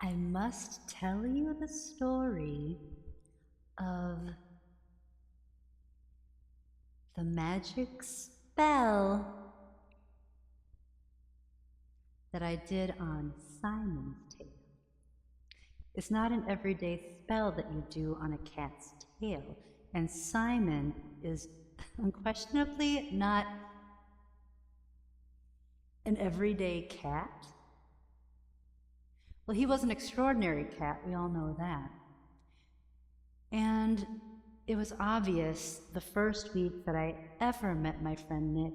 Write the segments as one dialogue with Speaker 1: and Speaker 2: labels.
Speaker 1: I must tell you the story of the magic spell that I did on Simon's tail. It's not an everyday spell that you do on a cat's tail, and Simon is unquestionably not an everyday cat. Well, he was an extraordinary cat, we all know that. And it was obvious the first week that I ever met my friend Nick,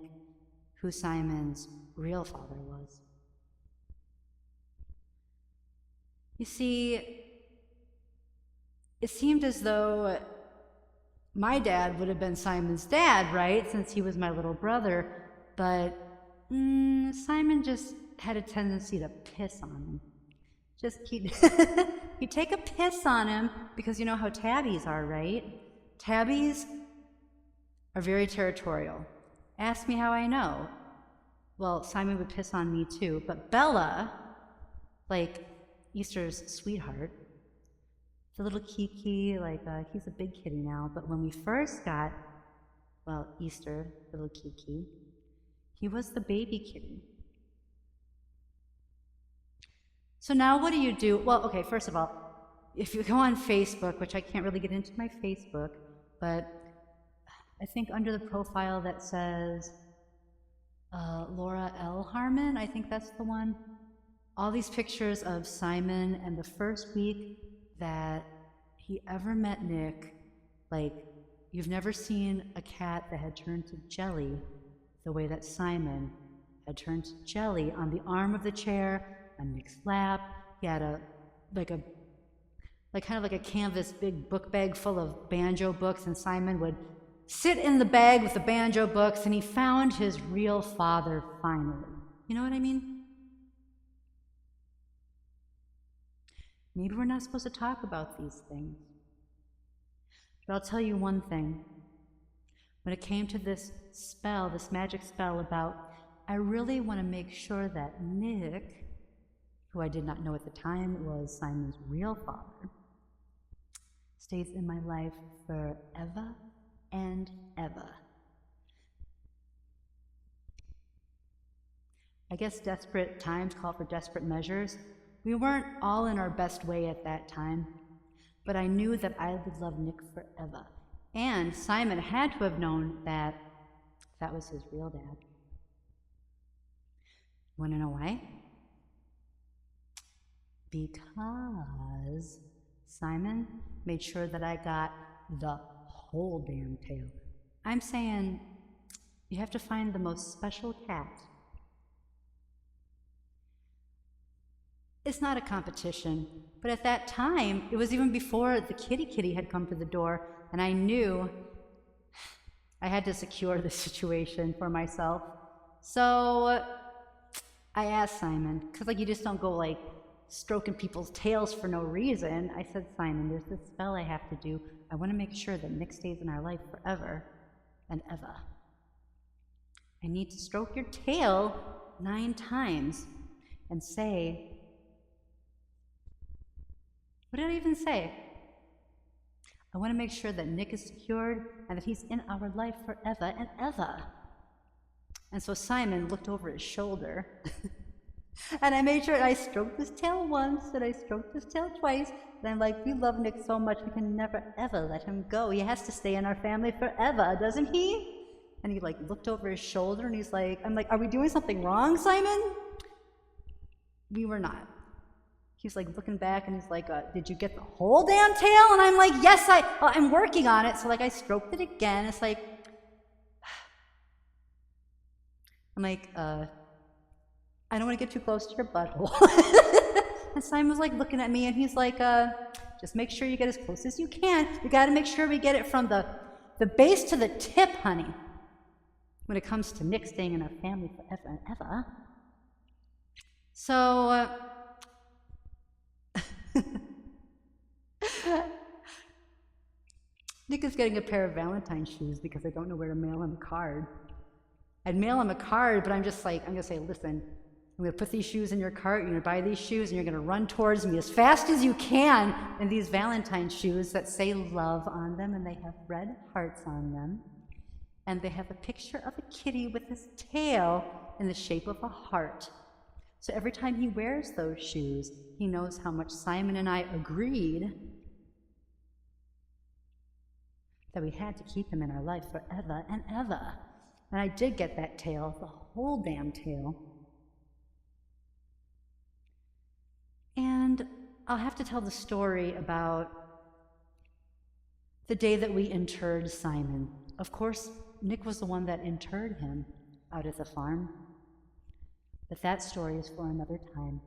Speaker 1: who Simon's real father was. You see, it seemed as though my dad would have been Simon's dad, right, since he was my little brother, but Simon just had a tendency to piss on him. He'd take a piss on him because you know how tabbies are, right? Tabbies are very territorial. Ask me how I know. Well, Simon would piss on me too, but Bella, like Easter's sweetheart, the little Kiki, he's a big kitty now, but when we first got, Easter, little Kiki, he was the baby kitty. So now what do you do? Well, okay, first of all, if you go on Facebook, which I can't really get into my Facebook, but I think under the profile that says Laura L. Harmon, I think that's the one, all these pictures of Simon and the first week that he ever met Nick, like you've never seen a cat that had turned to jelly the way that Simon had turned to jelly on the arm of the chair, on Nick's lap. He had kind of like a canvas big book bag full of banjo books, and Simon would sit in the bag with the banjo books, and he found his real father finally. You know what I mean? Maybe we're not supposed to talk about these things. But I'll tell you one thing. When it came to this spell, this magic spell I really want to make sure that Nick, who I did not know at the time was Simon's real father, stays in my life forever and ever. I guess desperate times call for desperate measures. We weren't all in our best way at that time, but I knew that I would love Nick forever. And Simon had to have known that that was his real dad. Want to know why? Because Simon made sure that I got the whole damn tail. I'm saying you have to find the most special cat. It's not a competition, but at that time, it was even before the kitty had come to the door, and I knew I had to secure the situation for myself. So I asked Simon, because you just don't go stroking people's tails for no reason. I said, Simon, there's this spell I have to do. I want to make sure that Nick stays in our life forever and ever. I need to stroke your tail 9 times and say, what did I even say? I want to make sure that Nick is secured and that he's in our life forever and ever. And so Simon looked over his shoulder and I made sure I stroked his tail once and I stroked his tail twice. And I'm like, we love Nick so much, we can never ever let him go. He has to stay in our family forever, doesn't he? And he looked over his shoulder and he's like, I'm like, are we doing something wrong, Simon? We were not. He's looking back and he's like, did you get the whole damn tail? And I'm like, yes, I'm working on it. So I stroked it again. It's I'm like, I don't want to get too close to your butthole. And Simon was looking at me and he's like, just make sure you get as close as you can. You got to make sure we get it from the base to the tip, honey. When it comes to Nick staying in our family forever and ever. So, Nick is getting a pair of Valentine's shoes because I don't know where to mail him a card. I'd mail him a card, but I'm just I'm going to say, listen, I'm going to put these shoes in your cart, you're going to buy these shoes, and you're going to run towards me as fast as you can in these Valentine shoes that say love on them, and they have red hearts on them. And they have a picture of a kitty with his tail in the shape of a heart. So every time he wears those shoes, he knows how much Simon and I agreed that we had to keep him in our life forever and ever. And I did get that tail, the whole damn tail. And I'll have to tell the story about the day that we interred Simon. Of course, Nick was the one that interred him out at the farm. But that story is for another time.